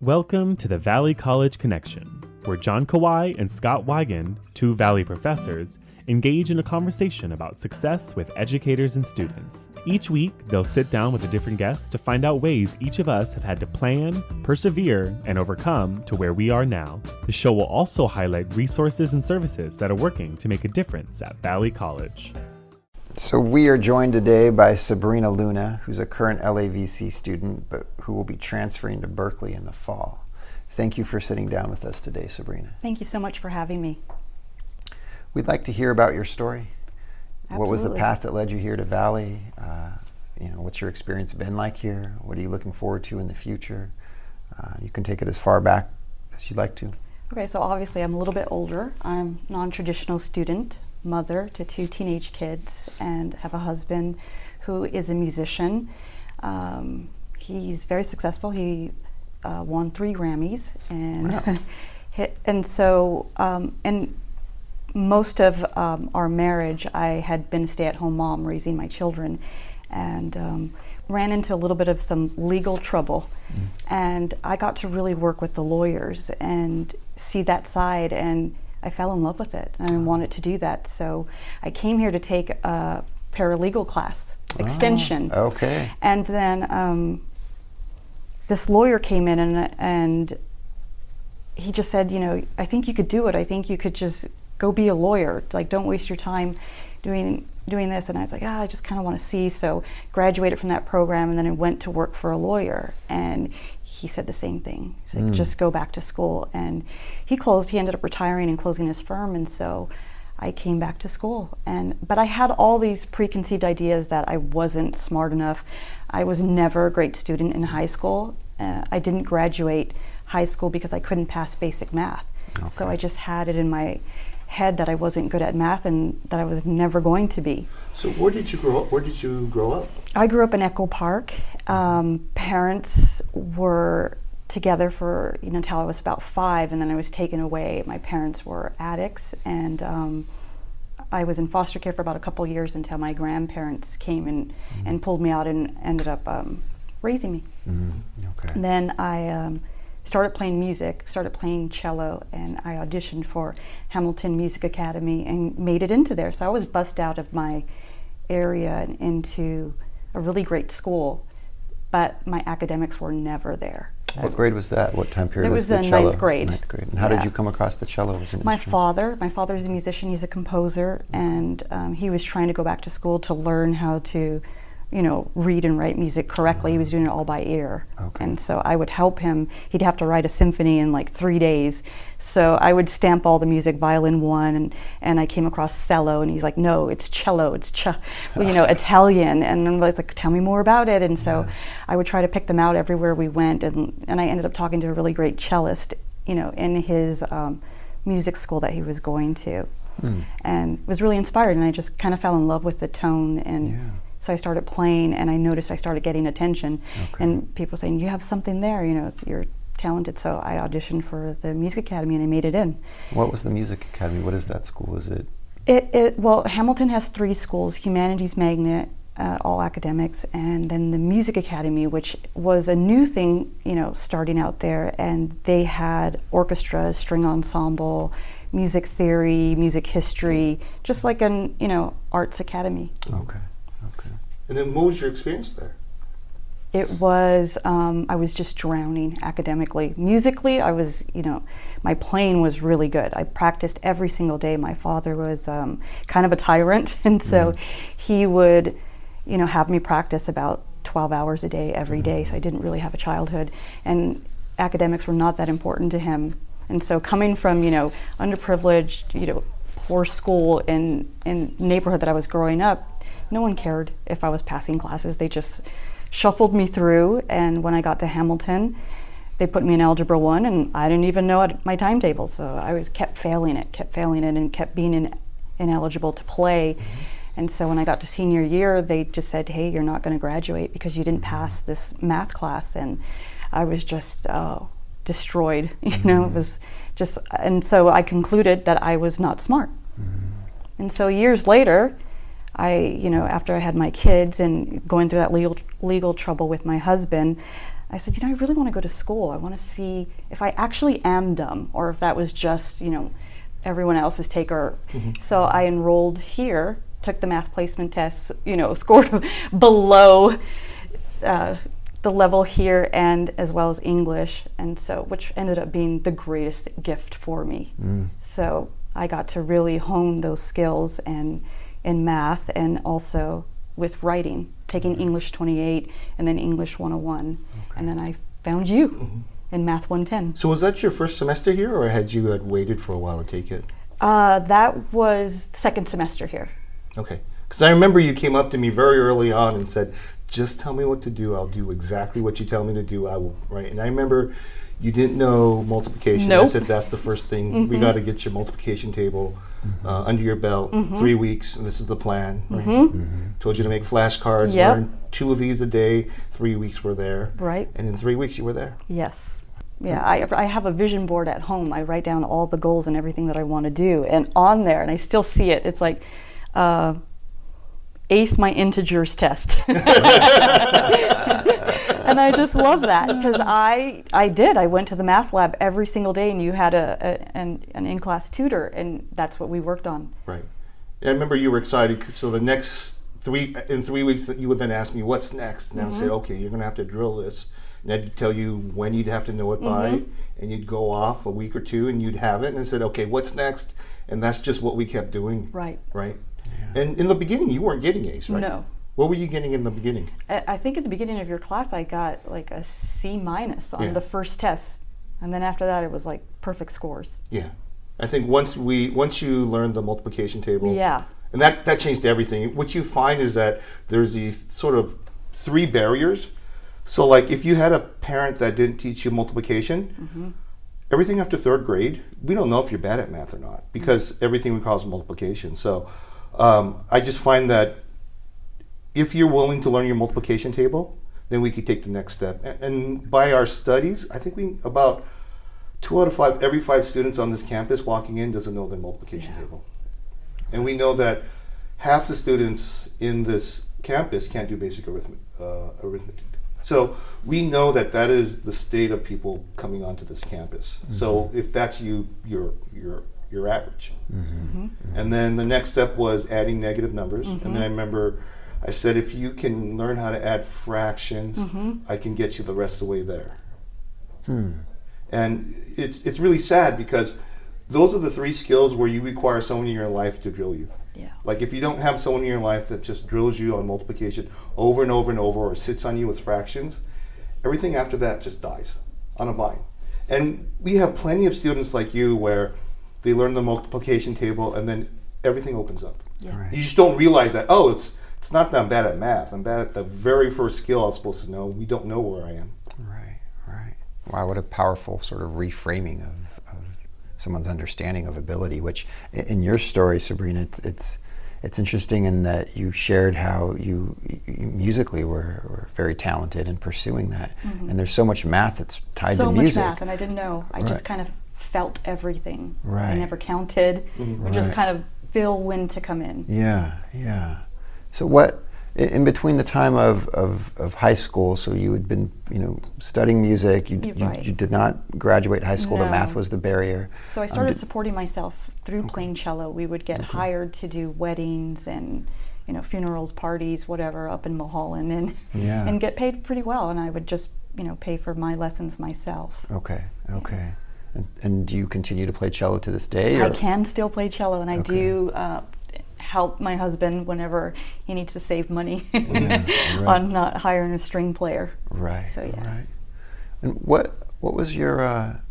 Welcome to the Valley College Connection, where John Kawai and Scott Wigan, two Valley professors, engage in a conversation about success with educators and students. Each week, they'll sit down with a different guest to find out ways each of us have had to plan, persevere, and overcome to where we are now. The show will also highlight resources and services that are working to make a difference at Valley College. So we are joined today by Sabrina Luna, who's a current LAVC student, but who will be transferring to Berkeley in the fall. Thank you for sitting down with us today, Sabrina. Thank you so much for having me. We'd like to hear about your story. Absolutely. What was the path that led you here to Valley? What's your experience been like here? What are you looking forward to in the future? You can take it as far back as you'd like to. Okay, so obviously I'm a little bit older. I'm a non-traditional student, mother to two teenage kids, and have a husband who is a musician. He's very successful. He won 3 Grammys, and wow. and most of our marriage, I had been a stay-at-home mom raising my children, and ran into a little bit of some legal trouble. And I got to really work with the lawyers and see that side, and I fell in love with it and wanted to do that. So I came here to take a paralegal class, extension. Okay. And then this lawyer came in and he just said, I think you could do it. I think you could just go be a lawyer. Like, don't waste your time doing this. And I was like, I just kind of want to see. So graduated from that program, and then I went to work for a lawyer. And he said the same thing. He's like, just go back to school. And he ended up retiring and closing his firm. And so I came back to school. But I had all these preconceived ideas that I wasn't smart enough. I was never a great student in high school. I didn't graduate high school because I couldn't pass basic math. Okay. So I just had it in my head that I wasn't good at math and that I was never going to be. So where did you grow up? I grew up in Echo Park. Parents were together for until I was about 5, and then I was taken away. My parents were addicts, and I was in foster care for about a couple years until my grandparents came and pulled me out and ended up raising me. Okay. And then I started playing music, started playing cello, and I auditioned for Hamilton Music Academy and made it into there. So I was bussed out of my area and into a really great school, but my academics were never there. What grade was that? What time period It was the was cello? ninth grade. Ninth grade. And how did you come across the cello as an My instrument? father's a musician, he's a composer, and he was trying to go back to school to learn how to read and write music correctly. He was doing it all by ear. Okay. And so I would help him. He'd have to write a symphony in like 3 days. So I would stamp all the music, violin 1, and I came across cello, and he's like, no, it's cello, it's Italian. And I was like, tell me more about it. And so I would try to pick them out everywhere we went, and I ended up talking to a really great cellist, in his music school that he was going to. And was really inspired, and I just kind of fell in love with the tone, and so I started playing, and I noticed I started getting attention, and people saying, you have something there, you're talented. So I auditioned for the Music Academy, and I made it in. What was the Music Academy? What is that school? Is it? Well, Hamilton has 3 schools: Humanities Magnet, all academics, and then the Music Academy, which was a new thing, starting out there, and they had orchestra, string ensemble, music theory, music history, just like an arts academy. Okay. And then what was your experience there? It was, I was just drowning academically. Musically, I was, my playing was really good. I practiced every single day. My father was kind of a tyrant, and so he would, have me practice about 12 hours a day every day, so I didn't really have a childhood. And academics were not that important to him. And so coming from, underprivileged, poor school in neighborhood that I was growing up, no one cared if I was passing classes. They just shuffled me through, and when I got to Hamilton, they put me in Algebra 1, and I didn't even know my timetable, so I kept failing it, and kept being ineligible to play. And so when I got to senior year, they just said, hey, you're not going to graduate because you didn't pass this math class, and I was just destroyed, it was just, and so I concluded that I was not smart. And so years later, after I had my kids and going through that legal trouble with my husband, I said, I really want to go to school. I want to see if I actually am dumb or if that was just, everyone else's take. So I enrolled here, took the math placement tests, scored below the level here, and as well as English, and so which ended up being the greatest gift for me. So I got to really hone those skills in math and also with writing, taking English 28 and then English 101, and then I found you in Math 110. So was that your first semester here, or had waited for a while to take it? That was second semester here. Okay. Because I remember you came up to me very early on and said, just tell me what to do. I'll do exactly what you tell me to do. I will, right? And I remember you didn't know multiplication. Nope. I said, that's the first thing. We got to get your multiplication table under your belt. 3 weeks, and this is the plan. Right? Told you to make flashcards. Yep. Learn 2 of these a day. 3 weeks were there. Right. And in 3 weeks, you were there. Yes. Yeah, I have a vision board at home. I write down all the goals and everything that I want to do. And on there, and I still see it, it's like, ace my integers test. And I just love that because I went to the math lab every single day, and you had an in-class tutor, and that's what we worked on. Right. I remember you were excited. So the next 3 weeks that you would then ask me, what's next? And I would say, okay, you're going to have to drill this. And I'd tell you when you'd have to know it by, and you'd go off a week or two and you'd have it, and I said, okay, what's next? And that's just what we kept doing. Right. Right. Yeah. And in the beginning, you weren't getting A's, right? No. What were you getting in the beginning? I think at the beginning of your class, I got like a C- on the first test. And then after that, it was like perfect scores. Yeah. I think once you learned the multiplication table, yeah, and that changed everything. What you find is that there's these sort of 3 barriers. So like if you had a parent that didn't teach you multiplication, everything after 3rd grade, we don't know if you're bad at math or not because everything we call is multiplication. So I just find that if you're willing to learn your multiplication table, then we could take the next step. And by our studies, I think about 2 out of 5, every 5 students on this campus walking in doesn't know their multiplication table. And we know that half the students in this campus can't do basic arithmetic. So we know that is the state of people coming onto this campus. So if that's you, you're average. And then the next step was adding negative numbers. And then I remember I said, if you can learn how to add fractions, I can get you the rest of the way there. And it's really sad because those are the 3 skills where you require someone in your life to drill you. Yeah. Like if you don't have someone in your life that just drills you on multiplication over and over and over, or sits on you with fractions, everything after that just dies on a vine. And we have plenty of students like you where they learn the multiplication table and then everything opens up. Yeah. Right. You just don't realize that, it's not that I'm bad at math. I'm bad at the very first skill I was supposed to know. We don't know where I am. Right. Wow, what a powerful sort of reframing of someone's understanding of ability, which in your story, Sabrina, it's interesting in that you shared how you musically were very talented in pursuing that. And there's so much math that's tied to music. So much math, and I didn't know. I just kind of felt everything. Right. I never counted. We just kind of feel when to come in. Yeah. So what, in between the time of high school, so you had been, studying music, you did not graduate high school, No. the math was the barrier. So I started supporting myself through playing cello. We would get hired to do weddings and, funerals, parties, whatever, up in Mulholland, and get paid pretty well. And I would just, pay for my lessons myself. Okay. And do you continue to play cello to this day? Or? I can still play cello, and I do help my husband whenever he needs to save money on not hiring a string player. Right. So Right. And what was your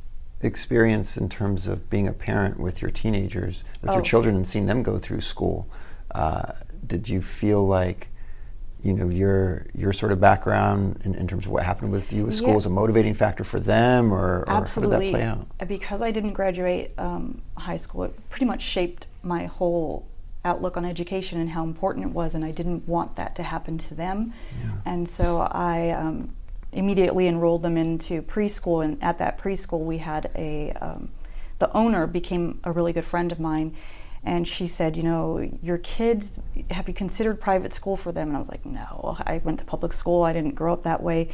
experience in terms of being a parent with your teenagers, with your children, and seeing them go through school? Did you feel like your sort of background in terms of what happened with you with school was a motivating factor for them, or Absolutely. how did that play out? Because I didn't graduate high school, it pretty much shaped my whole outlook on education and how important it was, and I didn't want that to happen to them. And so I immediately enrolled them into preschool, and at that preschool we had the owner became a really good friend of mine, and she said, your kids, have you considered private school for them? And I was like, no, I went to public school, I didn't grow up that way.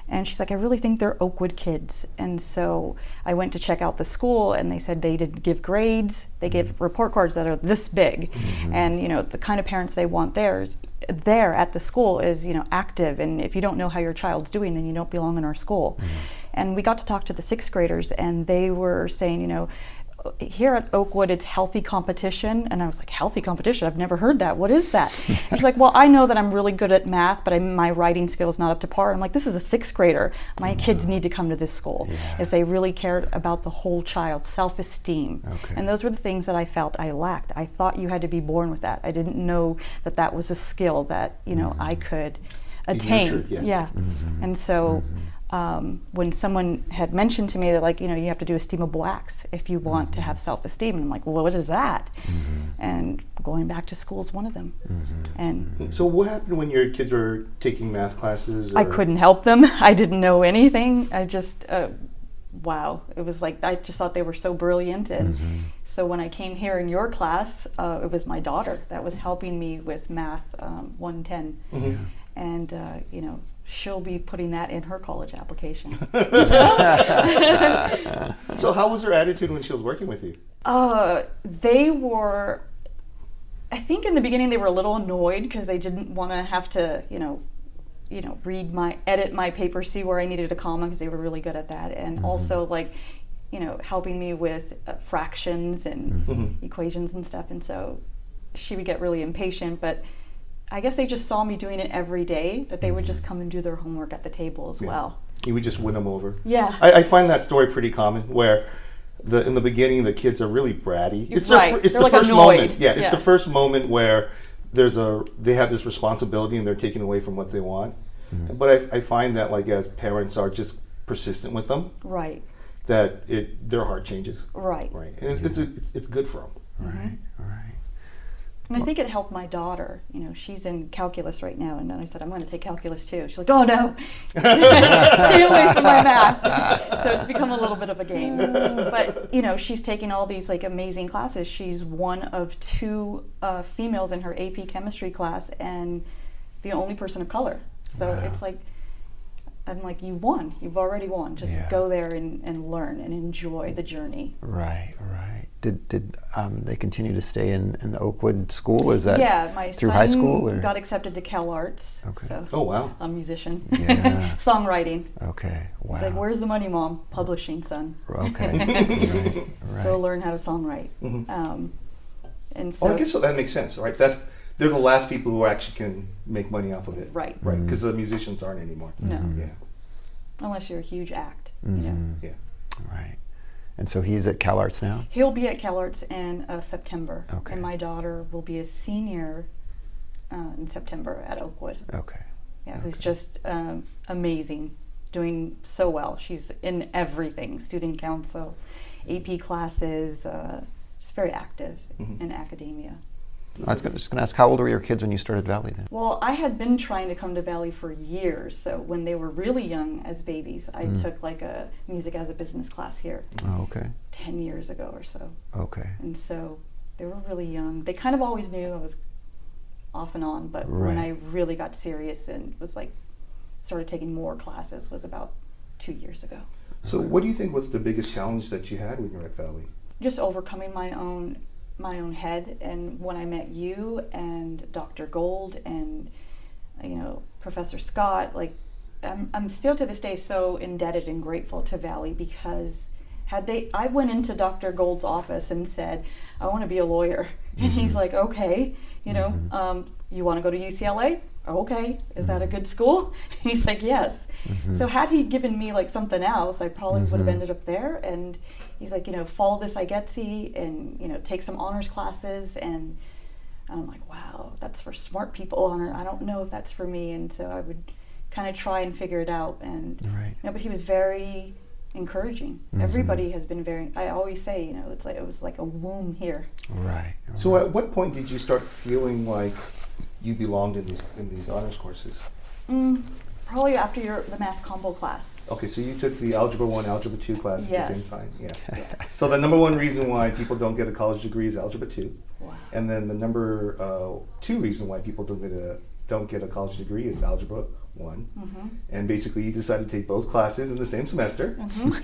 And she's like, I really think they're Oakwood kids. And so I went to check out the school, and they said they didn't give grades. They give report cards that are this big. And, you know, the kind of parents they want there at the school is, you know, active. And if you don't know how your child's doing, then you don't belong in our school. And we got to talk to the 6th graders, and they were saying, you know, here at Oakwood, it's healthy competition. And I was like, healthy competition? I've never heard that. What is that? She's like, well, I know that I'm really good at math, but my writing skill is not up to par. I'm like, this is a 6th grader. My kids need to come to this school. As they really cared about the whole child, self-esteem. And those were the things that I felt I lacked. I thought you had to be born with that. I didn't know that that was a skill that, you know, I could attain. Nurtured, And so when someone had mentioned to me that, like, you know, you have to do esteemable acts if you want to have self-esteem, and I'm like, well, what is that? And going back to school is one of them. And so what happened when your kids were taking math classes? I couldn't help them. I didn't know anything. I just, wow. It was like, I just thought they were so brilliant. And so when I came here in your class, it was my daughter that was helping me with math 110. And, you know, she'll be putting that in her college application. So how was her attitude when she was working with you? They were, I think in the beginning they were a little annoyed because they didn't want to have to, you know, edit my paper, see where I needed a comma, because they were really good at that. And also, like, you know, helping me with fractions and equations and stuff. And so she would get really impatient, but I guess they just saw me doing it every day, that they would just come and do their homework at the table as well. You would just win them over. Yeah. I find that story pretty common, where in the beginning the kids are really bratty. It's right. It's They're the like first annoyed. moment. Yeah, it's the first moment where they have this responsibility and they're taken away from what they want. But I find that, like, as parents are just persistent with them, right, that their heart changes. Right. And it's good for them. Right. And I think it helped my daughter. You know, she's in calculus right now, and then I said, I'm going to take calculus too. She's like, oh no, stay away from my math. So it's become a little bit of a game. But, you know, she's taking all these, like, amazing classes. She's one of 2 females in her AP chemistry class, and the only person of color. So it's like, I'm like, you've won. You've already won. Just go there and learn and enjoy the journey. Right. Did they continue to stay in the Oakwood school? Is that my through son high school? Or? got accepted to Cal Arts. Okay. So oh, wow. a musician. Yeah. Songwriting. Okay. Wow. He's like, where's the money, Mom? Publishing, son. Okay. right. Go learn how to songwrite. And so I guess so that makes sense, right? They're the last people who actually can make money off of it. Right. Because the musicians aren't anymore. No. Yeah. Unless you're a huge act. You know. Yeah. Right. And so he's at Cal Arts now? He'll be at Cal Arts in September. Okay. And my daughter will be a senior in September at Oakwood. Okay. Yeah, who's just amazing, doing so well. She's in everything, student council, AP classes, just very active in academia. I was just going to ask, how old were your kids when you started Valley then? Well, I had been trying to come to Valley for years. So when they were really young as babies, I took like a music as a business class here. Oh, okay. 10 years ago or so. Okay. And so they were really young. They kind of always knew I was off and on, but when I really got serious and was like, started taking more classes was about 2 years ago. So what do you think was the biggest challenge that you had when you were at Valley? Just overcoming my own head. And when I met you and Dr. Gold and, you know, Professor Scott, like, I'm still to this day so indebted and grateful to Valley, because I went into Dr. Gold's office and said, I want to be a lawyer. And he's like, okay, you know, you want to go to UCLA? Okay, is that a good school? And he's like, yes. So had he given me like something else, I probably would have ended up there. And he's like, you know, follow this IGETC and, you know, take some honors classes. And I'm like, wow, that's for smart people. I don't know if that's for me. And so I would kind of try and figure it out. And you know, but he was very encouraging. Everybody has been very, I always say, you know, it was like a womb here. Right. So at what point did you start feeling like you belonged in these honors courses? Probably after the math combo class. Okay, so you took the Algebra 1, Algebra 2 class at the same time. Yeah. Yeah. So the number one reason why people don't get a college degree is Algebra 2. Wow. And then the number 2 reason why people don't get a college degree is Algebra one, and basically you decided to take both classes in the same semester.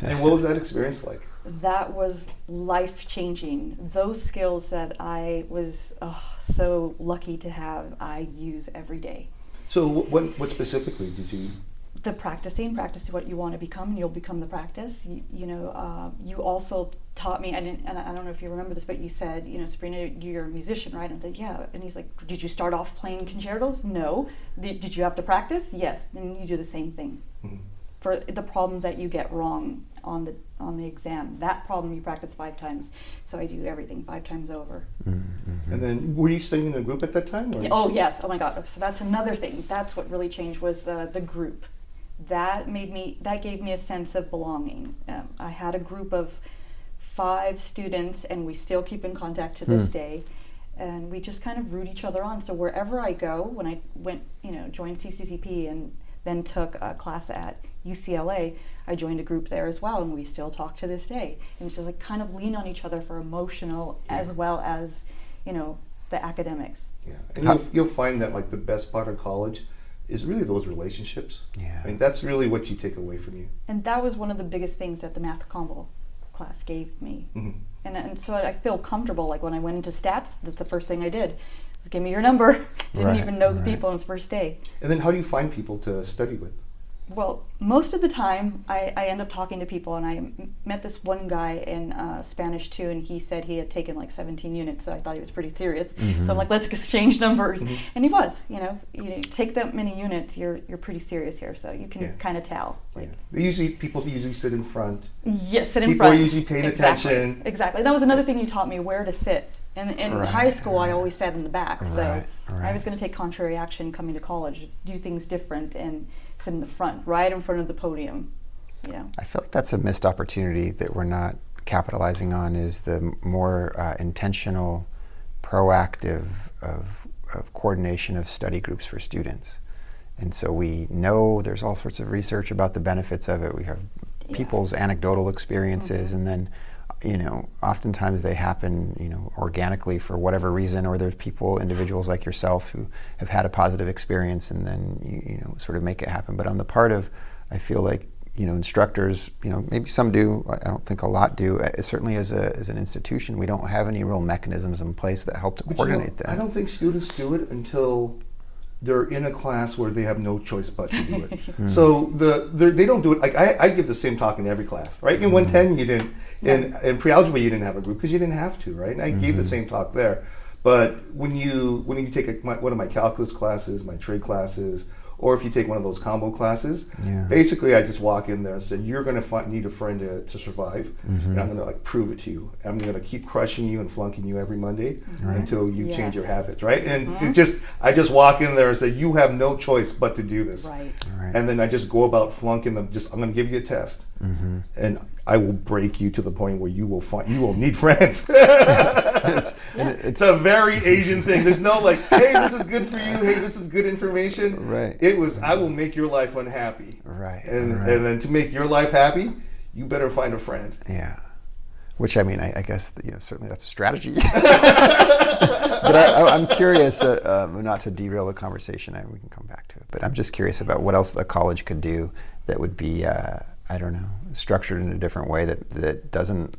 And what was that experience like? That was life-changing. Those skills that I was so lucky to have, I use every day. So what specifically did you? The practice what you want to become, and you'll become the practice. You also taught me, and I don't know if you remember this, but you said, Sabrina, you're a musician, right? And I said, yeah. And he's like, did you start off playing concertos? No. Did you have to practice? Yes. Then you do the same thing. For the problems that you get wrong on the exam. That problem you practice 5 times. So I do everything 5 times over. And then were you studying in a group at that time? Or? Oh, yes. Oh, my God. So that's another thing. That's what really changed was the group. That gave me a sense of belonging. I had a group of 5 students, and we still keep in contact to this day. And we just kind of root each other on. So wherever I go, when I went, joined CCCP and then took a class at UCLA, I joined a group there as well, and we still talk to this day. And it's just like kind of lean on each other for emotional as well as, the academics. Yeah, and you'll find that like the best part of college is really those relationships. Yeah. I mean, that's really what you take away from you. And that was one of the biggest things that the math combo class gave me. And so I feel comfortable, like when I went into stats, that's the first thing I did. Was give me your number. Didn't even know the people on his first day. And then how do you find people to study with? Well, most of the time, I end up talking to people, and I met this one guy in Spanish too, and he said he had taken like 17 units, so I thought he was pretty serious. So I'm like, let's exchange numbers, and he was. You take that many units, you're pretty serious here, so you can kind of tell. Like, People usually sit in front. Yes, sit in people front. People are usually paying attention. Exactly. That was another thing you taught me, where to sit. And in high school, I always sat in the back, so I was going to take contrary action coming to college, do things different, and sit in the front, right in front of the podium. I feel like that's a missed opportunity that we're not capitalizing on, is the more intentional, proactive of coordination of study groups for students. And so we know there's all sorts of research about the benefits of it. We have people's anecdotal experiences, and then oftentimes they happen, organically for whatever reason, or there's individuals like yourself who have had a positive experience, and then, sort of make it happen. But on the part of, I feel like, instructors, maybe some do, I don't think a lot do. Certainly as an institution, we don't have any real mechanisms in place that help to coordinate that. I don't think students do it until they're in a class where they have no choice but to do it. So they don't do it. Like I give the same talk in every class, right? In 110 you didn't, in pre-algebra you didn't have a group because you didn't have to, right? And I gave the same talk there. But when you take one of my calculus classes, my trade classes, or if you take one of those combo classes, basically I just walk in there and say, you're going to need a friend to survive, and I'm going to prove it to you. I'm going to keep crushing you and flunking you every Monday until you change your habits, right? And I just walk in there and say, you have no choice but to do this. Right. And then I just go about flunking them. I'm going to give you a test, and I will break you to the point where you will need friends. It's a very Asian thing. There's no hey, this is good for you. Hey, this is good information. Right. I will make your life unhappy. Right. And then to make your life happy, you better find a friend. Yeah. Which, I mean, I guess, certainly that's a strategy. But I'm curious, not to derail the conversation, and we can come back to it, but I'm just curious about what else the college could do that would be, structured in a different way that doesn't,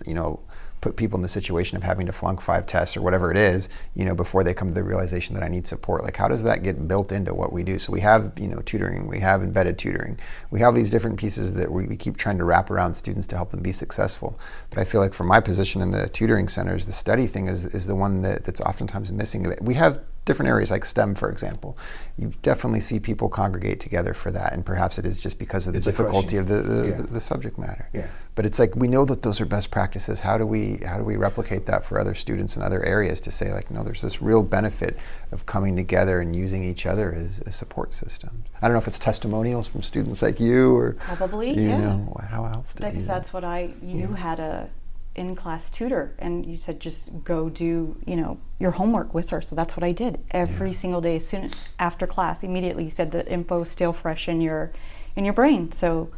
put people in the situation of having to flunk 5 tests or whatever it is, before they come to the realization that I need support. Like, how does that get built into what we do? So we have, tutoring, we have embedded tutoring, we have these different pieces that we keep trying to wrap around students to help them be successful. But I feel like from my position in the tutoring centers, the study thing is the one that's oftentimes missing. We have different areas like STEM, for example. You definitely see people congregate together for that, and perhaps it is just because of the difficulty of the subject matter. Yeah. But it's like, we know that those are best practices. How do we replicate that for other students in other areas to say, no, there's this real benefit of coming together and using each other as a support system? I don't know if it's testimonials from students like you, or probably, how else to do that. Because that's what you had a in-class tutor, and you said just go do your homework with her. So that's what I did every single day. As soon after class, immediately, you said the info is still fresh in your brain. So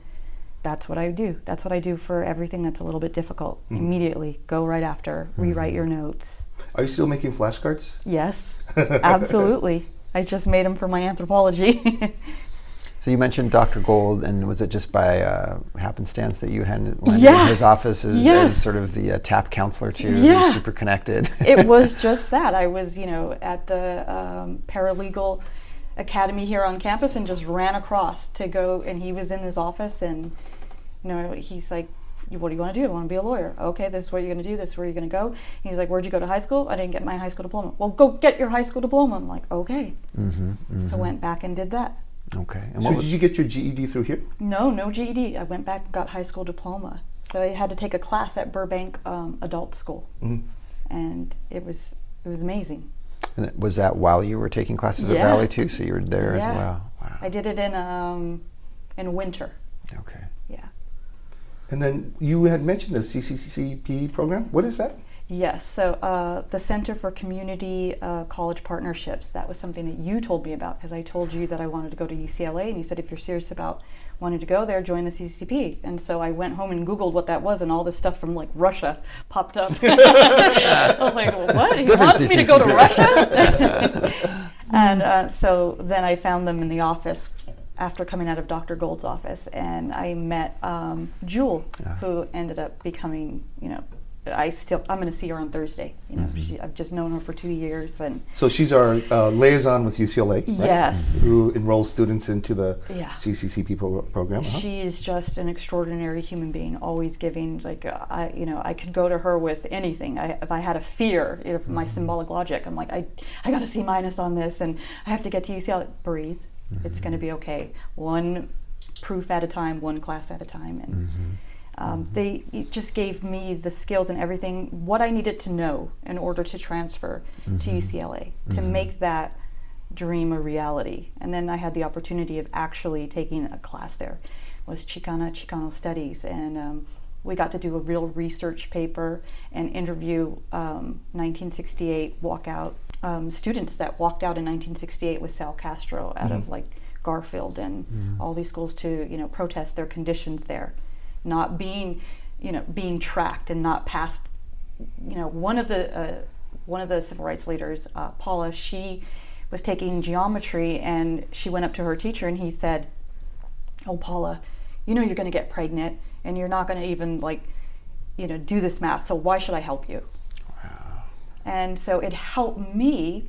that's what I do. That's what I do for everything that's a little bit difficult. Immediately go right after, rewrite your notes. Are you still making flashcards? Yes, absolutely. I just made them for my anthropology. So you mentioned Dr. Gold, and was it just by happenstance that you had landed Yeah. in his office as, Yes. as sort of the TAP counselor too? Yeah. Who's super connected. It was just that. I was, at the paralegal academy here on campus and just ran across to go, and he was in his office, and, he's like, what do you want to do? I want to be a lawyer. Okay, this is what you're going to do. This is where you're going to go. And he's like, where'd you go to high school? I didn't get my high school diploma. Well, go get your high school diploma. I'm like, okay. So went back and did that. Okay. And So did you get your GED through here? No GED. I went back and got high school diploma. So I had to take a class at Burbank Adult School, and it was amazing. And was that while you were taking classes at Yeah. Valley too? So you were there Yeah. as well. Wow. I did it in winter. Okay. Yeah. And then you had mentioned the CCCP program. What is that? Yes. So the Center for Community College Partnerships. That was something that you told me about, because I told you that I wanted to go to UCLA, and you said if you're serious about wanting to go there, join the CCCP. And so I went home and Googled what that was, and all this stuff from like Russia popped up. I was like, what? He Different wants me to go to CCCP. Russia? And so then I found them in the office after coming out of Dr. Gold's office, and I met Jewel, who ended up becoming, I'm going to see her on Thursday. I've just known her for 2 years, and So she's our liaison with UCLA, right? Yes. Who enrolls students into the Yeah. CCCP program. She's just an extraordinary human being, always giving. Like I could go to her with anything. If I had a fear, my symbolic logic, I'm like, I got a C- on this, and I have to get to UCLA. Breathe. It's going to be okay. One proof at a time, one class at a time, and they just gave me the skills and everything, what I needed to know in order to transfer to UCLA, to make that dream a reality. And then I had the opportunity of actually taking a class there. It was Chicano Studies, and we got to do a real research paper and interview 1968 walkout students that walked out in 1968 with Sal Castro out of like Garfield and all these schools to protest their conditions there, not being being tracked and not passed. One of the civil rights leaders, Paula, she was taking geometry, and she went up to her teacher and he said, "Oh, Paula, you're going to get pregnant and you're not going to even do this math, so why should I help you?" Wow. And so it helped me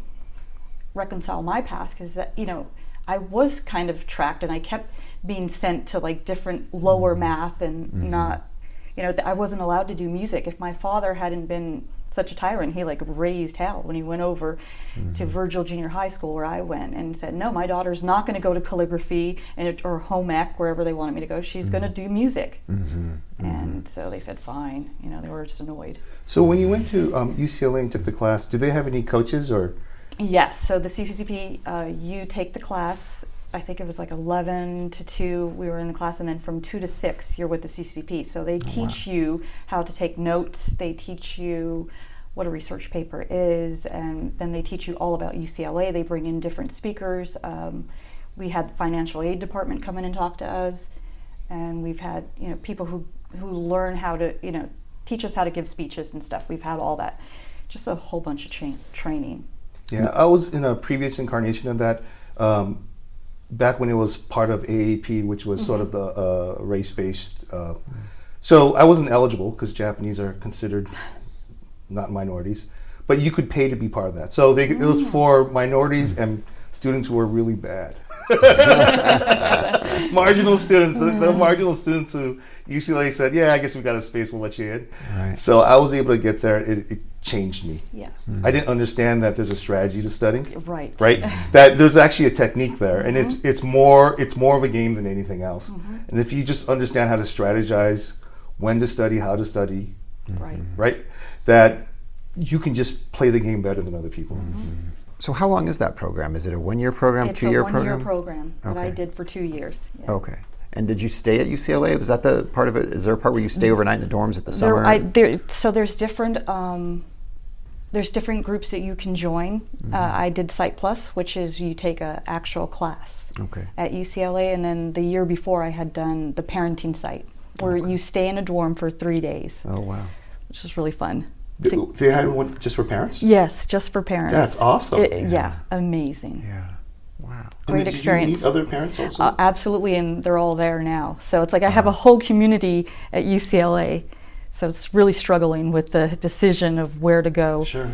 reconcile my past, because I was kind of tracked, and I kept being sent to different lower math, and not, I wasn't allowed to do music. If my father hadn't been such a tyrant, he raised hell when he went over to Virgil Junior High School, where I went, and said, no, my daughter's not going to go to calligraphy or home ec, wherever they wanted me to go. She's going to do music. And so they said, fine. They were just annoyed. So when you went to UCLA and took the class, did they have any coaches or? Yes. So the CCCP, you take the class. I think it was 11 to 2, we were in the class, and then from 2 to 6, you're with the CCP. So they teach you how to take notes, they teach you what a research paper is, and then they teach you all about UCLA. They bring in different speakers. We had financial aid department come in and talk to us, and we've had people who learn how to teach us how to give speeches and stuff. We've had all that, just a whole bunch of training. Yeah, I was in a previous incarnation of that. Back when it was part of AAP, which was sort of the race-based. So I wasn't eligible because Japanese are considered not minorities, but you could pay to be part of that. So it was for minorities and students who were really bad. Marginal students, the marginal students who UCLA said, yeah, I guess we got a space, we'll let you in. Right. So I was able to get there. It changed me. Yeah. I didn't understand that there's a strategy to studying. Right. That there's actually a technique there, and it's more of a game than anything else. And if you just understand how to strategize, when to study, how to study, right, that you can just play the game better than other people. So how long is that program? Is it a 1-year program, 2-year program? It's a 1-year program that I did for 2 years. Yeah. Okay. And did you stay at UCLA? Was that the part of it? Is there a part where you stay overnight in the dorms at the summer? So there's different groups that you can join. I did Site Plus, which is you take an actual class at UCLA, and then the year before I had done the parenting site, where you stay in a dorm for 3 days. Oh, wow. Which is really fun. They had one just for parents? Yes, just for parents. That's awesome. Yeah, amazing. Yeah, wow. great experience. Did you meet other parents also? Absolutely, and they're all there now. So it's like I have a whole community at UCLA. So it's really struggling with the decision of where to go. Sure.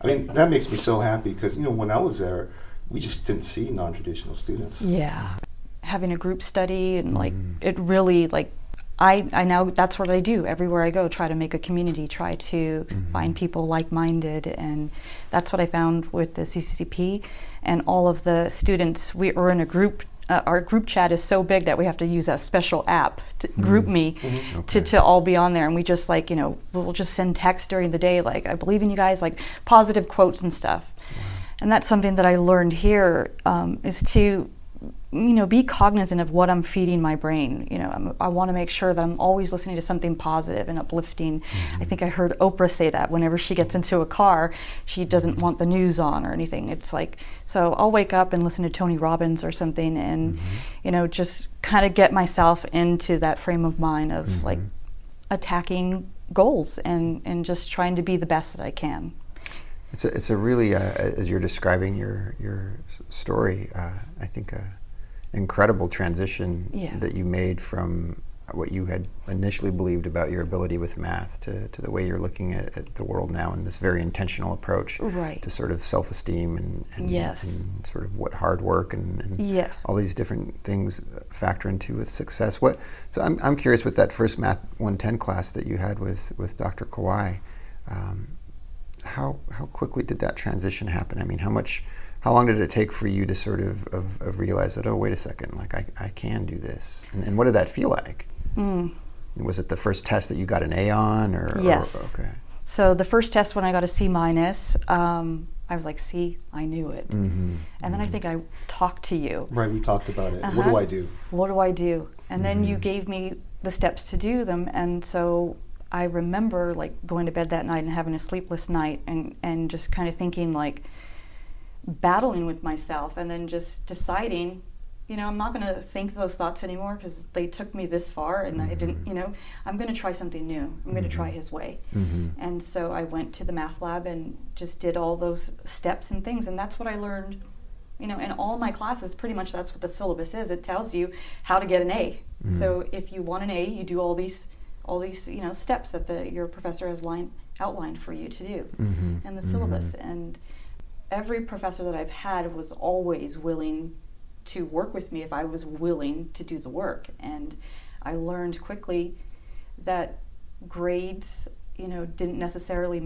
I mean, that makes me so happy because, when I was there, we just didn't see non-traditional students. Yeah. Having a group study and it really I now, that's what I do everywhere I go, try to make a community, try to find people like-minded, and that's what I found with the CCCP. And all of the students, we are in a group, our group chat is so big that we have to use a special app to group me to all be on there, and we just we'll just send text during the day, I believe in you guys, positive quotes and stuff. And that's something that I learned here, is to be cognizant of what I'm feeding my brain. I want to make sure that I'm always listening to something positive and uplifting. I think I heard Oprah say that whenever she gets into a car, she doesn't want the news on or anything. It's so I'll wake up and listen to Tony Robbins or something, and just kind of get myself into that frame of mind of attacking goals and just trying to be the best that I can. It's a really, as you're describing your story, I think incredible transition that you made from what you had initially believed about your ability with math to the way you're looking at the world now, in this very intentional approach to sort of self-esteem and sort of what hard work and all these different things factor into with success. So I'm curious, with that first Math 110 class that you had with Dr. Kawai, how quickly did that transition happen? I mean, how long did it take for you to sort of realize that, oh, wait a second, I can do this? And what did that feel like? Was it the first test that you got an A on? Yes. Okay. So the first test, when I got a C-, I was like, see, I knew it. And then I think I talked to you. Right, we talked about it. What do I do? What do I do? And then you gave me the steps to do them. And so I remember going to bed that night and having a sleepless night and just kind of thinking battling with myself, and then just deciding, I'm not going to think those thoughts anymore because they took me this far, and I didn't, I'm going to try something new. I'm going to try his way. And so I went to the math lab and just did all those steps and things, and that's what I learned, in all my classes. Pretty much that's what the syllabus is. It tells you how to get an A. So if you want an A, you do all these steps that your professor has outlined for you to do, and the syllabus. And every professor that I've had was always willing to work with me if I was willing to do the work. And I learned quickly that grades, didn't necessarily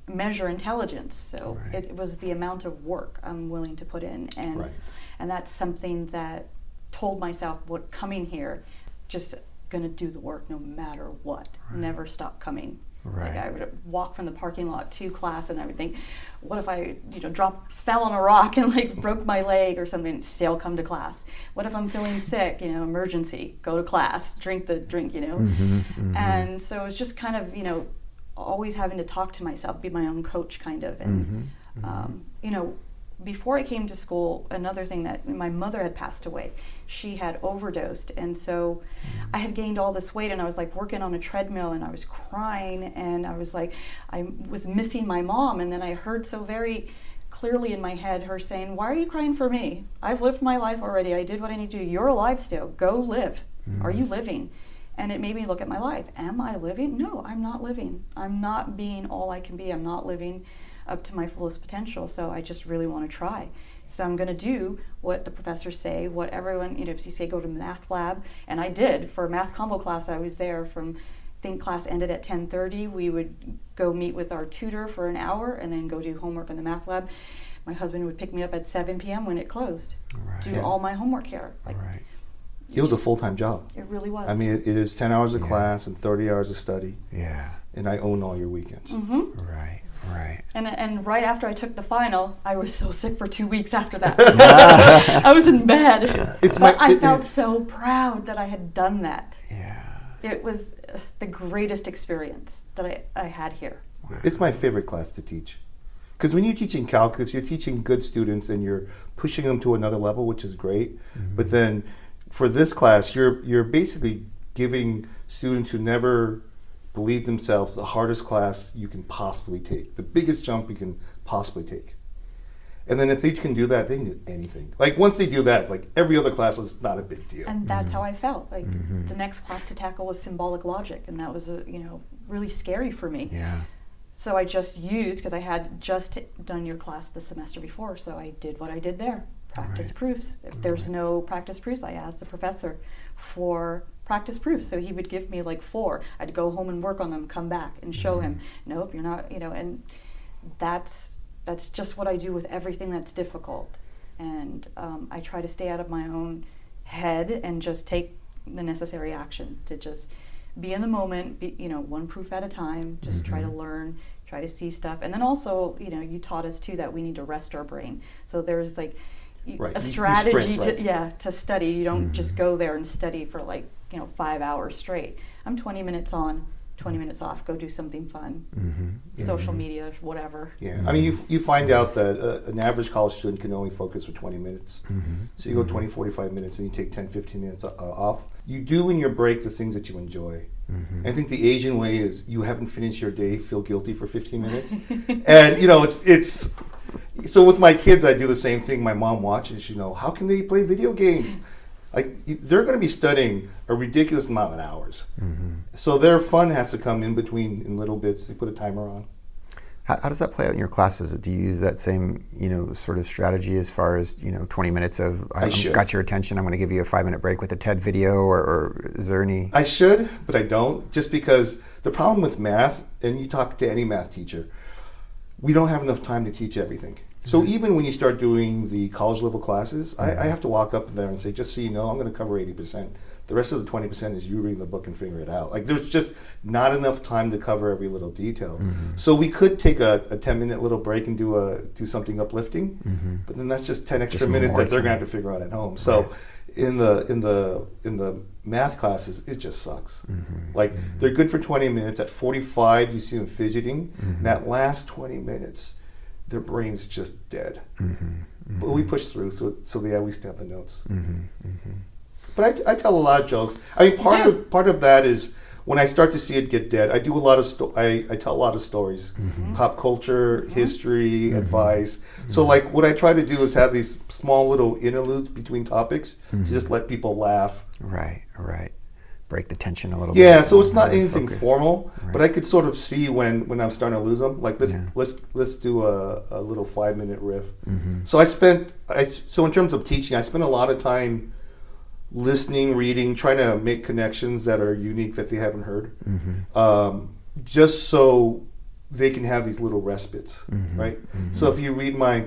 measure intelligence. So it was the amount of work I'm willing to put in, and that's something that told myself, coming here, just going to do the work no matter what. Never stop coming. I would walk from the parking lot to class, and I would think, what if I fell on a rock and broke my leg or something? Still come to class. What if I'm feeling sick? Emergency, go to class, drink the drink. And so it's just kind of always having to talk to myself, be my own coach, kind of. And before I came to school, another thing, that my mother had passed away. She had overdosed, and so I had gained all this weight, and I was working on a treadmill, and I was crying, and I was I was missing my mom. And then I heard so very clearly in my head her saying, "Why are you crying for me? I've lived my life already. I did what I need to do. You're alive still. Go live. Are you living?" And it made me look at my life. Am I living? No, I'm not living. I'm not being all I can be. I'm not living up to my fullest potential. So I just really want to try. So I'm going to do what the professors say, what everyone, if you say go to math lab, and I did. For math combo class, I was there from, I think class ended at 10:30. We would go meet with our tutor for an hour and then go do homework in the math lab. My husband would pick me up at 7 p.m. when it closed. Do all my homework here. It was a full-time job. It really was. I mean, it is 10 hours of class and 30 hours of study. And I own all your weekends. Right. And right after I took the final, I was so sick for 2 weeks after that. I was in bed. I felt so proud that I had done that. It was the greatest experience that I had here. It's my favorite class to teach. Because when you're teaching calculus, you're teaching good students and you're pushing them to another level, which is great. But then for this class, you're basically giving students who never believe themselves the hardest class you can possibly take, the biggest jump you can possibly take. And then if they can do that, they can do anything. Like once they do that, like every other class is not a big deal. And that's how I felt. Like the next class to tackle was symbolic logic, and that was really scary for me. Yeah. So I just used, because I had just done your class the semester before, so I did what I did there. Practice proofs. If there's no practice proofs, I asked the professor for practice proofs. So he would give me like 4. I'd go home and work on them, come back and show him, nope, you're not, and that's just what I do with everything that's difficult. And I try to stay out of my own head and just take the necessary action to just be in the moment, be, one proof at a time, just try to learn, try to see stuff. And then also, you taught us too that we need to rest our brain. So there's like a strategy to study. You don't just go there and study for 5 hours straight. I'm 20 minutes on, 20 minutes off, go do something fun, social media, whatever. Yeah, I mean, you find out that an average college student can only focus for 20 minutes. So you go 20, 45 minutes and you take 10, 15 minutes off. You do in your break the things that you enjoy. I think the Asian way is you haven't finished your day, feel guilty for 15 minutes. And, it's so with my kids, I do the same thing. My mom watches, how can they play video games? Like they're going to be studying a ridiculous amount of hours. So their fun has to come in between in little bits. They put a timer on. How does that play out in your classes? Do you use that same, sort of strategy as far as, 20 minutes of, I've got your attention, I'm going to give you a 5-minute break with a TED video, or is there any? I should, but I don't, just because the problem with math, and you talk to any math teacher, we don't have enough time to teach everything. So even when you start doing the college level classes, I have to walk up there and say, just so you know, I'm going to cover 80%. The rest of the 20% is you reading the book and figuring it out. Like there's just not enough time to cover every little detail. So we could take a 10-minute little break and do something uplifting, but then that's just 10 extra minutes that they're going to have to figure out at home. So in the math classes, it just sucks. Like they're good for 20 minutes. At 45, you see them fidgeting. That last 20 minutes, their brain's just dead. But we push through, so they at least have the notes. But I tell a lot of jokes. I mean, part of that is when I start to see it get dead, I do a lot of I tell a lot of stories, pop culture, history, advice. So like what I try to do is have these small little interludes between topics to just let people laugh. Right. Break the tension a little bit. Yeah, so it's not anything formal, but I could sort of see when I'm starting to lose them. Like let's do a little 5-minute riff. So so in terms of teaching, I spent a lot of time listening, reading, trying to make connections that are unique that they haven't heard, just so they can have these little respites, right? So if you read my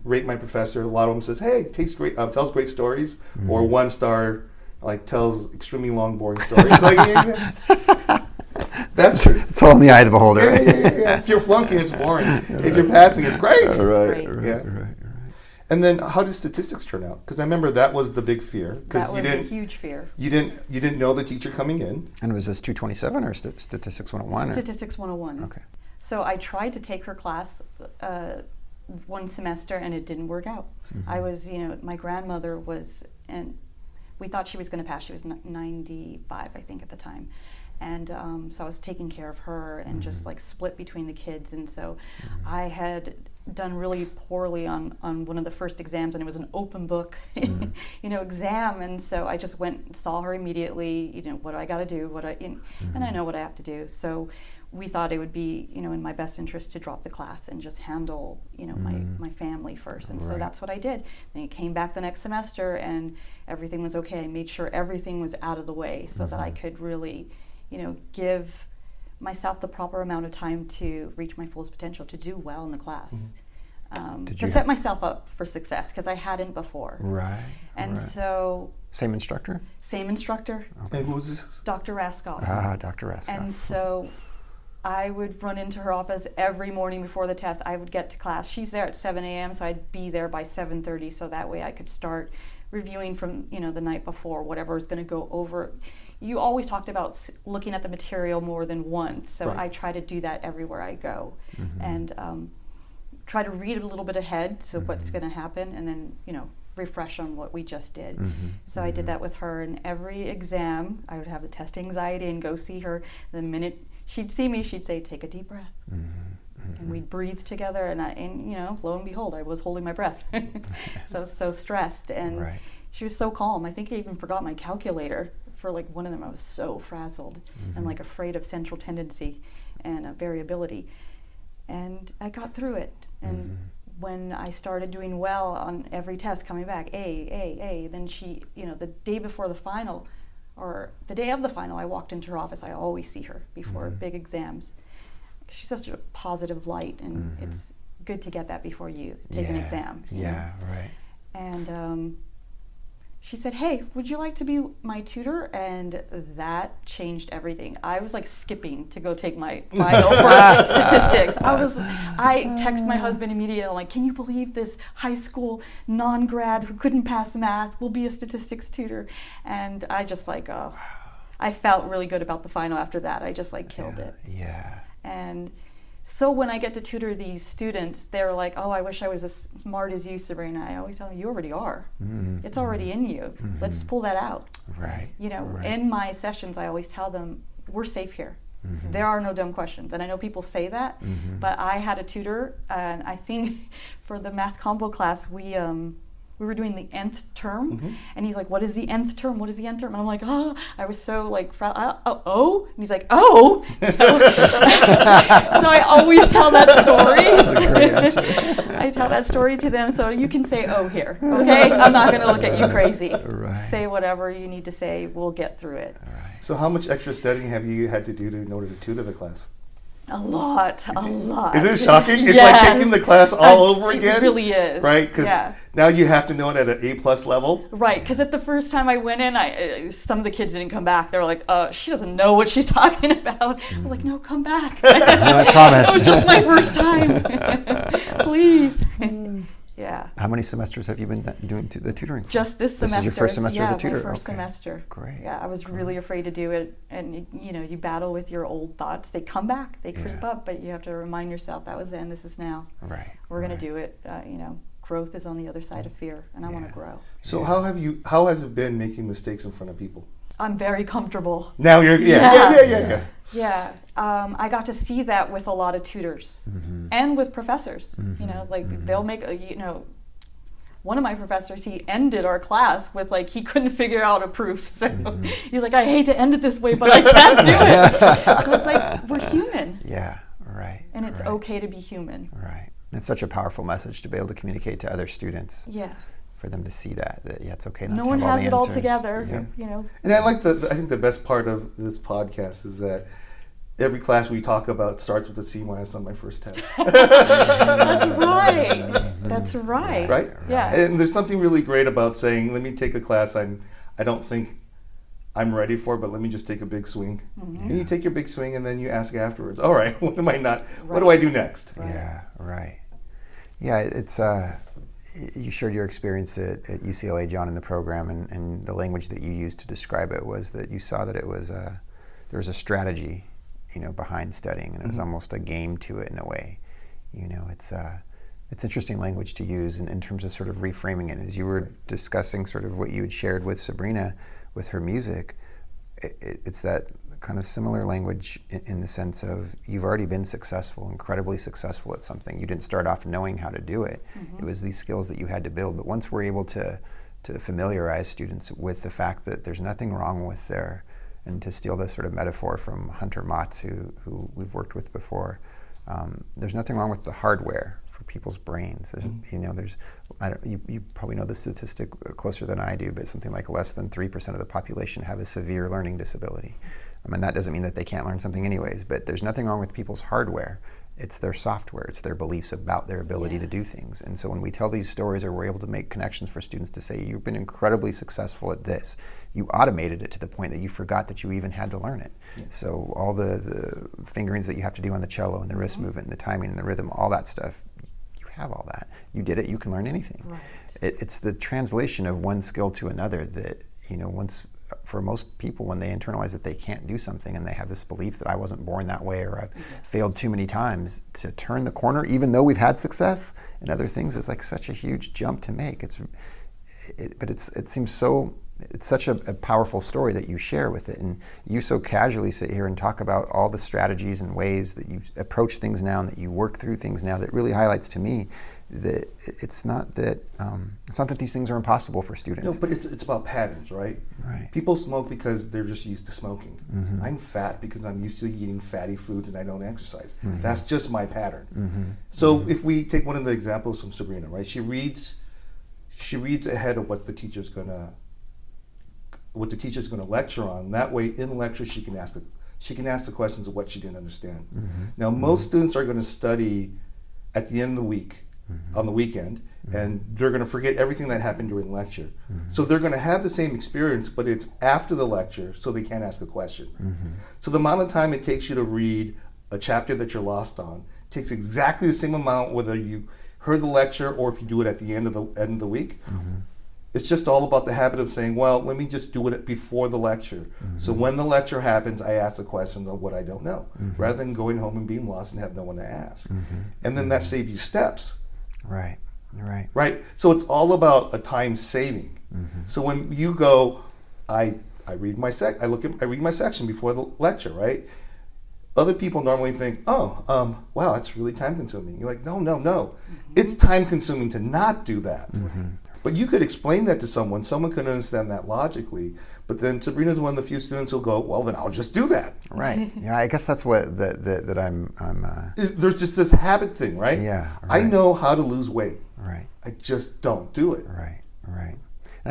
Rate My Professor, a lot of them says, "Hey, tells great stories," or 1-star. Like tells extremely long, boring stories. Like, that's it's all in the eye of the beholder. Yeah. If you're flunking, it's boring. If you're passing, it's great. Right. And then, how did statistics turn out? Because I remember that was the big fear. That was a huge fear. You didn't know the teacher coming in. And was this 227 or Statistics 101? Statistics 101. Okay. So I tried to take her class one semester, and it didn't work out. I was, my grandmother was, and we thought she was going to pass. She was 95, I think, at the time. And so I was taking care of her and just like split between the kids. And so I had done really poorly on one of the first exams, and it was an open book, exam. And so I just went and saw her immediately, what do I got to do? And I know what I have to do. So we thought it would be, in my best interest to drop the class and just handle, my family first. And so that's what I did. And I came back the next semester and everything was okay. I made sure everything was out of the way so that I could really, give myself the proper amount of time to reach my fullest potential, to do well in the class. To set myself up for success, because I hadn't before. Right. And so... Same instructor? Same instructor. Okay. And who was this? Dr. Raskoff. Dr. Raskoff. And so I would run into her office every morning before the test. I would get to class. She's there at 7 a.m., so I'd be there by 7:30, so that way I could start reviewing from, the night before, whatever was going to go over. You always talked about looking at the material more than once, so I try to do that everywhere I go. And try to read a little bit ahead, so what's going to happen, and then, refresh on what we just did. So I did that with her, and every exam, I would have a test anxiety and go see her. The minute she'd see me, she'd say, "Take a deep breath." and we'd breathe together, and you know, lo and behold, I was holding my breath. So I was so stressed, and she was so calm. I think I even forgot my calculator for like one of them. I was so frazzled and like afraid of central tendency and variability, and I got through it. And when I started doing well on every test, coming back A, then she, you know, the day before the final, or the day of the final, I walked into her office. I always see her before big exams. She's such a positive light, and it's good to get that before you take an exam. Yeah, right. And she said, "Hey, would you like to be my tutor?" And that changed everything. I was like skipping to go take my final for statistics. I texted my husband immediately, like, "Can you believe this high school non-grad who couldn't pass math will be a statistics tutor?" And I just like, I felt really good about the final after that. I just like killed it. Yeah. And so when I get to tutor these students, they're like, "Oh, I wish I was as smart as you, Sabrina." I always tell them, "You already are. It's already in you. Let's pull that out." Right. You know, in my sessions, I always tell them, "We're safe here. There are no dumb questions." And I know people say that, but I had a tutor, and I think for the math combo class, we were doing the nth term, and he's like, "What is the nth term? What is the nth term?" And I'm like, "Oh," I was so like, "Oh," and he's like, "Oh." So I always tell that story. That's a great answer. I tell that story to them, so you can say "oh" here, okay? I'm not going to look at you crazy. Right. Say whatever you need to say. We'll get through it. Right. So how much extra studying have you had to do in order to tutor the class? A lot. Is it shocking? It's like taking the class all over again? It really is. Right? Because now you have to know it at an A+ level. Right, because at the first time I went in, some of the kids didn't come back. They were like, "She doesn't know what she's talking about." I'm like, "No, come back." No, I promise. It was just my first time. Please. Yeah. How many semesters have you been doing the tutoring for? Just this semester. This is your first semester as a tutor? Yeah, my first semester. Great. Yeah, I was really afraid to do it, and you know, you battle with your old thoughts. They come back, they creep up, but you have to remind yourself that was then, this is now. Right. We're going to do it. You know, growth is on the other side of fear, and I want to grow. So how has it been making mistakes in front of people? I'm very comfortable. Now you're Yeah, I got to see that with a lot of tutors and with professors. You know, like they'll make, you know, one of my professors, he ended our class with like, he couldn't figure out a proof. So he's like, "I hate to end it this way, but I can't do it." So it's like, we're human. Yeah, right. And it's okay to be human. Right. It's such a powerful message to be able to communicate to other students. Yeah. For them to see that it's okay not no to one have all has the it all answers. together, Yeah. you know. And I like I think the best part of this podcast is that every class we talk about starts with a C- on my first test. That's right. That's right. Right? Yeah. And there's something really great about saying, "Let me take a class I don't think I'm ready for, but let me just take a big swing." And you take your big swing, and then you ask afterwards, "All right, what do I do next?" Right. Yeah, right. Yeah, it's you shared your experience at UCLA, John, in the program, and the language that you used to describe it was that you saw that it was there was a strategy, you know, behind studying, and it was almost a game to it in a way. You know, it's interesting language to use in terms of sort of reframing it. As you were discussing sort of what you had shared with Sabrina with her music, it's that kind of similar language in the sense of you've already been successful, incredibly successful at something. You didn't start off knowing how to do it. It was these skills that you had to build. But once we're able to familiarize students with the fact that there's nothing wrong with their, and to steal this sort of metaphor from Hunter Motz, who we've worked with before, there's nothing wrong with the hardware for people's brains. You know, you probably know the statistic closer than I do, but something like less than 3% of the population have a severe learning disability. I mean, that doesn't mean that they can't learn something anyways, but there's nothing wrong with people's hardware. It's their software, it's their beliefs about their ability to do things. And so when we tell these stories, or we're able to make connections for students to say, "You've been incredibly successful at this. You automated it to the point that you forgot that you even had to learn it." So all the fingerings that you have to do on the cello, and the wrist movement, and the timing, and the rhythm, all that stuff, you have all that. You did it, you can learn anything. Right. It's the translation of one skill to another that, you know, for most people, when they internalize that they can't do something, and they have this belief that I wasn't born that way, or I've failed too many times, to turn the corner, even though we've had success in other things, is like such a huge jump to make. But it seems so it's such a powerful story that you share with it, and you so casually sit here and talk about all the strategies and ways that you approach things now and that you work through things now. That really highlights to me that it's not that these things are impossible for students. No, but it's about patterns, right? Right. People smoke because they're just used to smoking. I'm fat because I'm used to eating fatty foods and I don't exercise. That's just my pattern. So if we take one of the examples from Sabrina, right? She reads ahead of what the teacher's gonna lecture on. That way, in lecture, she can ask the questions of what she didn't understand. Now, most students are going to study at the end of the week, on the weekend, and they're going to forget everything that happened during lecture. So they're going to have the same experience, but it's after the lecture, so they can't ask a question. So the amount of time it takes you to read a chapter that you're lost on takes exactly the same amount whether you heard the lecture or if you do it at the end of the week. It's just all about the habit of saying, well, let me just do it before the lecture. So when the lecture happens, I ask the questions on what I don't know, rather than going home and being lost and have no one to ask. And then that saves you steps. Right. So it's all about a time saving. So when you go, I read my section before the lecture, right? Other people normally think, wow, that's really time consuming. You're like, no. It's time consuming to not do that. But you could explain that to someone. Someone could understand that logically. But then Sabrina's one of the few students who'll go, well, then I'll just do that. Right. Yeah, I guess that's what that I'm. There's just this habit thing, right? Yeah. Right. I know how to lose weight. Right. I just don't do it. Right. And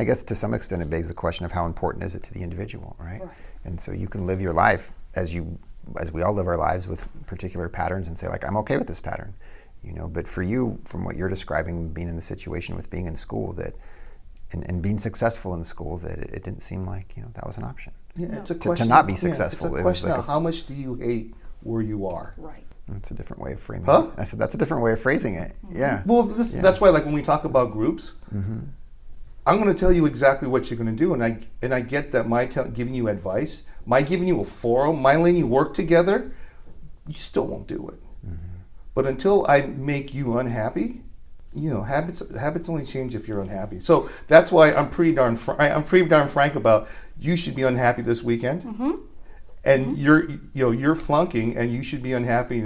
I guess to some extent it begs the question of how important is it to the individual, right? And so you can live your life as we all live our lives with particular patterns and say, like, I'm okay with this pattern. But for you, from what you're describing, being in the situation with being in school, that and being successful in school, that it didn't seem like that was an option. Yeah, it's a question to not be successful. It's a question of how much do you hate where you are. Right. That's a different way of framing it. I said that's a different way of phrasing it. Yeah. Well, that's why, like, when we talk about groups, I'm going to tell you exactly what you're going to do, and I get that my giving you advice, my giving you a forum, my letting you work together, you still won't do it. But until I make you unhappy, habits only change if you're unhappy. So that's why I'm pretty darn frank about you should be unhappy this weekend, and you're flunking, and you should be unhappy.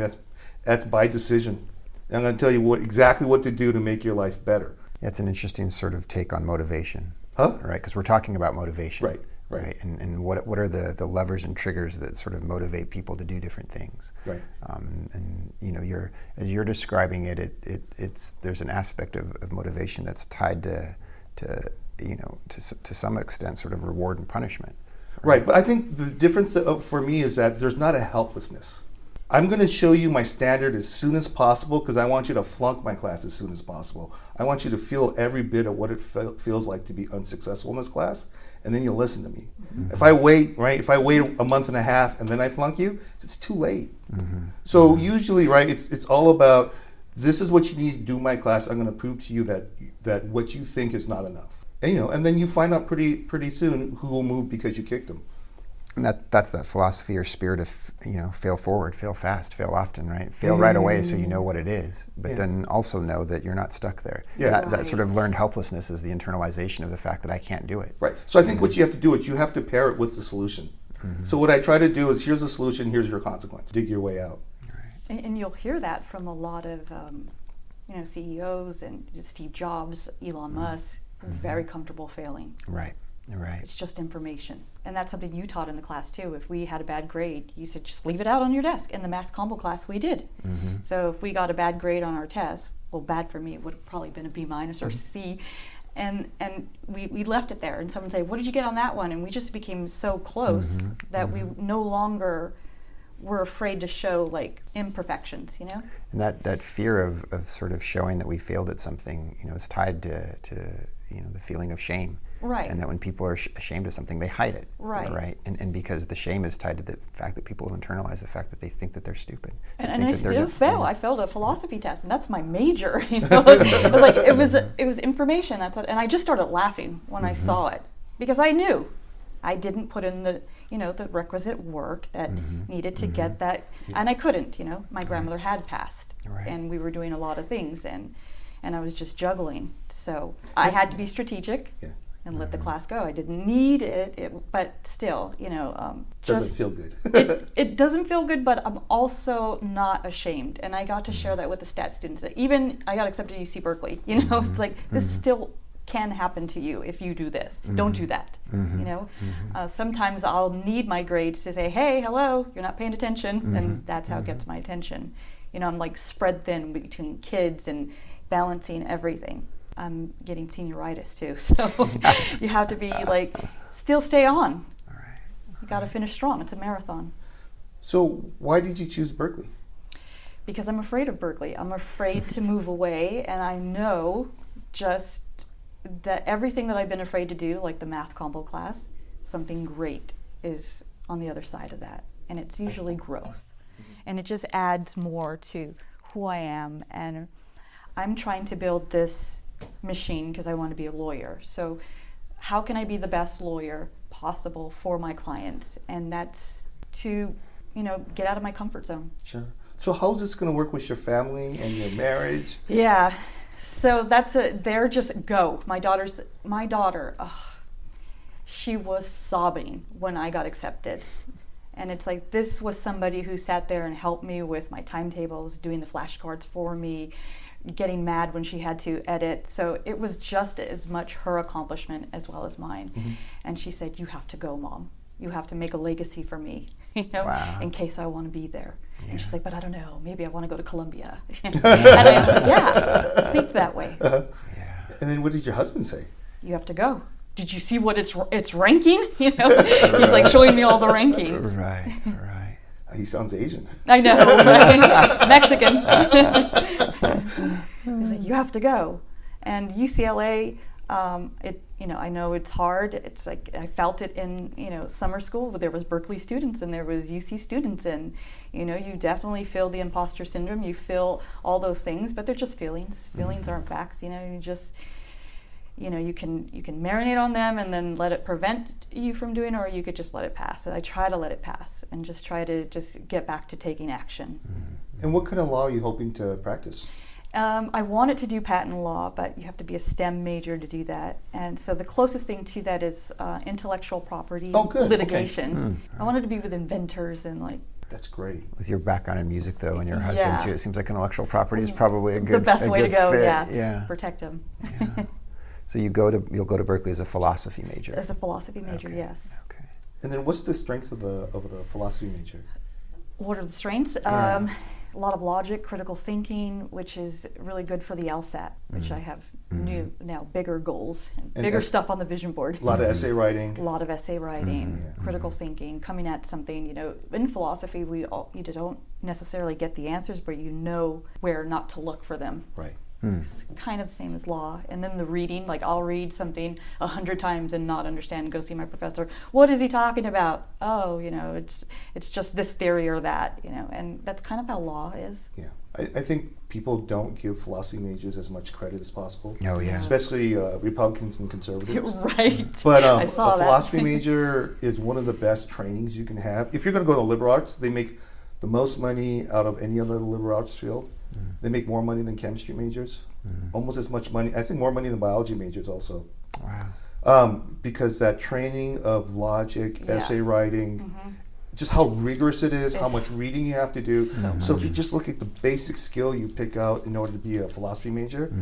That's by decision. And I'm going to tell you exactly what to do to make your life better. It's an interesting sort of take on motivation, right? Because we're talking about motivation, right? And what are the levers and triggers that sort of motivate people to do different things, right? And as you're describing it, there's an aspect of motivation that's tied to some extent sort of reward and punishment, right? But I think the difference for me is that there's not a helplessness. I'm going to show you my standard as soon as possible because I want you to flunk my class as soon as possible. I want you to feel every bit of what it feels like to be unsuccessful in this class, and then you'll listen to me. If I wait a month and a half and then I flunk you, it's too late. So usually, right, it's all about, this is what you need to do in my class. I'm going to prove to you that what you think is not enough. And then you find out pretty soon who will move because you kicked them. And that's that philosophy or spirit of fail forward, fail fast, fail often, right? Fail right away so you know what it is, but then also know that you're not stuck there. That sort of learned helplessness is the internalization of the fact that I can't do it. Right. So I think what you have to do is you have to pair it with the solution. So what I try to do is, here's the solution, here's your consequence. Dig your way out. Right. And you'll hear that from a lot of CEOs and Steve Jobs, Elon Musk, very comfortable failing. Right. It's just information. And that's something you taught in the class too. If we had a bad grade, you said just leave it out on your desk. In the math combo class, we did. So if we got a bad grade on our test, well, bad for me, it would have probably been a B- or C. And we left it there. And someone would say, what did you get on that one? And we just became so close that we no longer were afraid to show like imperfections, And that fear of sort of showing that we failed at something, is tied to the feeling of shame. Right. And that when people are ashamed of something, they hide it. Right. And because the shame is tied to the fact that people have internalized the fact that they think that they're stupid. And I still fail. I failed a philosophy test, and that's my major. It was like it was information. That's what, and I just started laughing when I saw it because I knew I didn't put in the requisite work that needed to get that, and I couldn't. My grandmother had passed, and we were doing a lot of things, and I was just juggling. So I had to be strategic. and let the class go. I didn't need it, but still, Doesn't feel good. it doesn't feel good, but I'm also not ashamed. And I got to share that with the stat students. That even I got accepted to UC Berkeley. It's like this still can happen to you if you do this. Don't do that. Sometimes I'll need my grades to say, hey, hello, you're not paying attention, and that's how it gets my attention. I'm like spread thin between kids and balancing everything. I'm getting senioritis too, so you have to be like, still stay on. All right. You got to finish strong. It's a marathon. So why did you choose Berkeley? Because I'm afraid of Berkeley. I'm afraid to move away, and I know just that everything that I've been afraid to do, like the math combo class, something great is on the other side of that, and it's usually growth. And it just adds more to who I am, and I'm trying to build this machine because I want to be a lawyer. So how can I be the best lawyer possible for my clients? And that's to, get out of my comfort zone. Sure. So how's this going to work with your family and your marriage? Yeah. So they're just go. My daughter, she was sobbing when I got accepted. And it's like, this was somebody who sat there and helped me with my timetables, doing the flashcards for me, getting mad when she had to edit. So it was just as much her accomplishment as well as mine. And she said, you have to go, Mom. You have to make a legacy for me, Wow. in case I want to be there. Yeah. And she's like, but I don't know, maybe I want to go to Columbia. And I'm like, yeah, think that way. Yeah. And then what did your husband say? You have to go. Did you see what it's ranking? He's like showing me all the rankings. Right. He sounds Asian. I know, right? Mexican. He's like, you have to go. And UCLA, I know it's hard. It's like I felt it in, summer school where there was Berkeley students and there was UC students, and you definitely feel the imposter syndrome. You feel all those things, but they're just feelings. Feelings aren't facts. You just. You can marinate on them and then let it prevent you from doing, or you could just let it pass. And I try to let it pass and just try to just get back to taking action. And what kind of law are you hoping to practice? I wanted to do patent law, but you have to be a STEM major to do that. And so the closest thing to that is intellectual property litigation. Okay. I wanted to be with inventors and like. That's great. With your background in music, though, and your husband too, it seems like intellectual property is probably the best way to go. Fit. Yeah, protect them. Yeah. So you'll go to Berkeley as a philosophy major. As a philosophy major, okay. Yes. Okay. And then what's the strengths of the philosophy major? What are the strengths? A lot of logic, critical thinking, which is really good for the LSAT, which I have new now bigger goals, and bigger stuff on the vision board. A lot of essay writing. A lot of essay writing, critical thinking, coming at something. In philosophy, you don't necessarily get the answers, but you know where not to look for them. Right. It's kind of the same as law. And then the reading, like I'll read something 100 times and not understand, and go see my professor. What is he talking about? Oh, it's just this theory or that, and that's kind of how law is. Yeah. I think people don't give philosophy majors as much credit as possible. Oh, yeah. Especially Republicans and conservatives. Right. But I saw a philosophy major is one of the best trainings you can have. If you're going to go to liberal arts, they make the most money out of any other liberal arts field. They make more money than chemistry majors, almost as much money. I think more money than biology majors also. Wow. Because that training of logic, essay writing, just how rigorous it is, how much reading you have to do. So if you just look at the basic skill you pick out in order to be a philosophy major,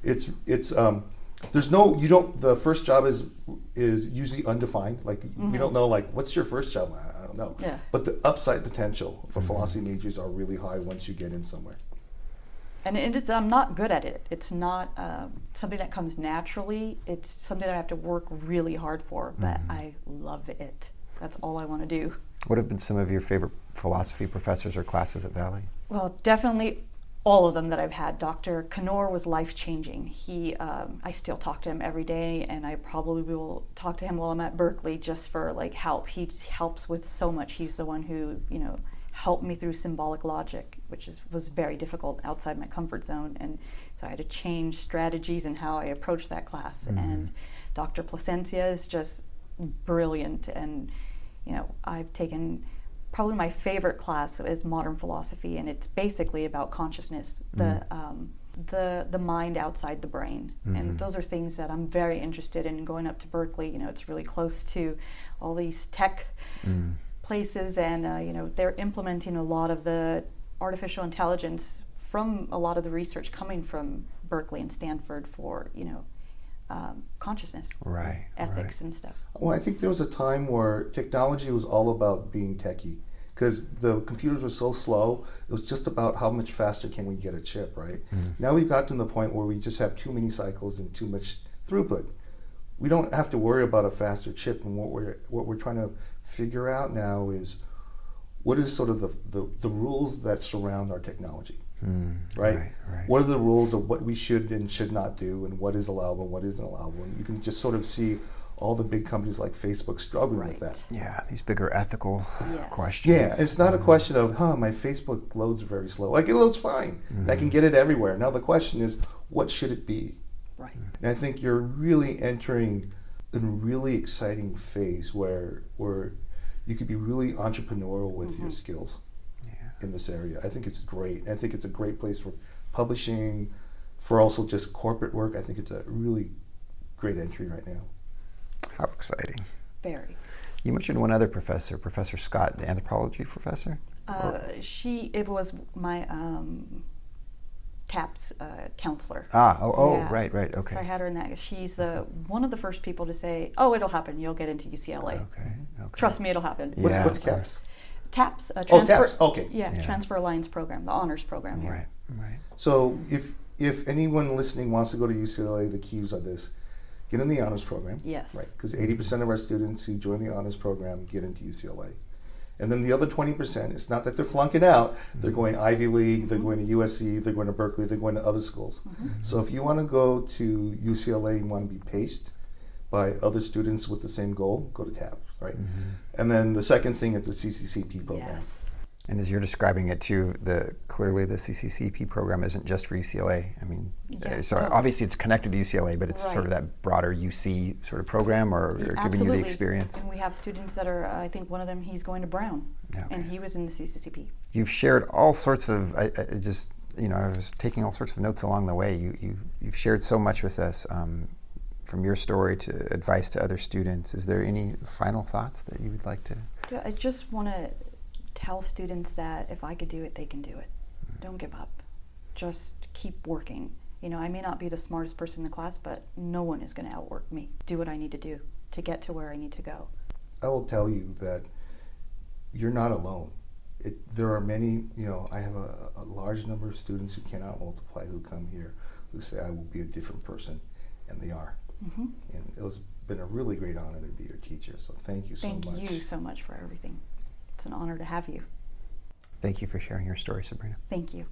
there's no, you don't, the first job is usually undefined. Like we don't know, like, what's your first job? I don't know. Yeah. But the upside potential for philosophy majors are really high once you get in somewhere. And I'm not good at it. It's not something that comes naturally. It's something that I have to work really hard for, but I love it. That's all I want to do. What have been some of your favorite philosophy professors or classes at Valley? Well, definitely all of them that I've had. Dr. Kanor was life-changing. I still talk to him every day, and I probably will talk to him while I'm at Berkeley just for like help. He helps with so much. He's the one who, helped me through symbolic logic, which was very difficult outside my comfort zone. And so I had to change strategies and how I approach that class. And Dr. Placencia is just brilliant. And, I've taken probably my favorite class is modern philosophy, and it's basically about consciousness. the mind outside the brain. And those are things that I'm very interested in. Going up to Berkeley, it's really close to all these tech places, and they're implementing a lot of the artificial intelligence from a lot of the research coming from Berkeley and Stanford for consciousness, ethics, and stuff. Well, I think there was a time where technology was all about being techie, because the computers were so slow. It was just about how much faster can we get a chip, right? Now we've gotten to the point where we just have too many cycles and too much throughput. We don't have to worry about a faster chip, and what we're trying to figure out now is what is sort of the rules that surround our technology, right? What are the rules of what we should and should not do, and what is allowable and what isn't allowable? And you can just sort of see all the big companies like Facebook struggling with that. Yeah, these bigger ethical questions. Yeah, it's not a question of, my Facebook loads very slow. Like, it loads fine. And I can get it everywhere. Now the question is, what should it be? Right. And I think you're really entering a really exciting phase where you could be really entrepreneurial with your skills in this area. I think it's great. I think it's a great place for publishing, for also just corporate work. I think it's a really great entry right now. How exciting. Very. You mentioned one other professor, Professor Scott, the anthropology professor? It was my TAPS counselor. Right, okay. So I had her in that. She's one of the first people to say, it'll happen. You'll get into UCLA. Okay. Trust me, it'll happen. What's CAPS? TAPS. TAPS, okay. Yeah, Transfer Alliance program, the honors program here. Right. So if anyone listening wants to go to UCLA, the keys are this. Get in the honors program. Yes. Right, because 80% of our students who join the honors program get into UCLA. And then the other 20%, it's not that they're flunking out, they're going Ivy League, they're going to USC, they're going to Berkeley, they're going to other schools. So if you want to go to UCLA and want to be paced by other students with the same goal, go to TAP, right? And then the second thing is the CCCP program. Yes. And as you're describing it too, clearly the CCCP program isn't just for UCLA. I mean, obviously it's connected to UCLA, but it's sort of that broader UC sort of program, or giving you the experience. And we have students that are, I think one of them, he's going to Brown, and he was in the CCCP. You've shared all sorts of, I was taking all sorts of notes along the way. You've shared so much with us, from your story to advice to other students. Is there any final thoughts that you would like to? I just want to tell students that if I could do it, they can do it. Don't give up. Just keep working. I may not be the smartest person in the class, but no one is going to outwork me. Do what I need to do to get to where I need to go. I will tell you that you're not alone. There are many, I have a large number of students who cannot multiply who come here who say, I will be a different person, and they are. And it's been a really great honor to be your teacher, so thank you so much. Thank you so much for everything. It's an honor to have you. Thank you for sharing your story, Sabrina. Thank you.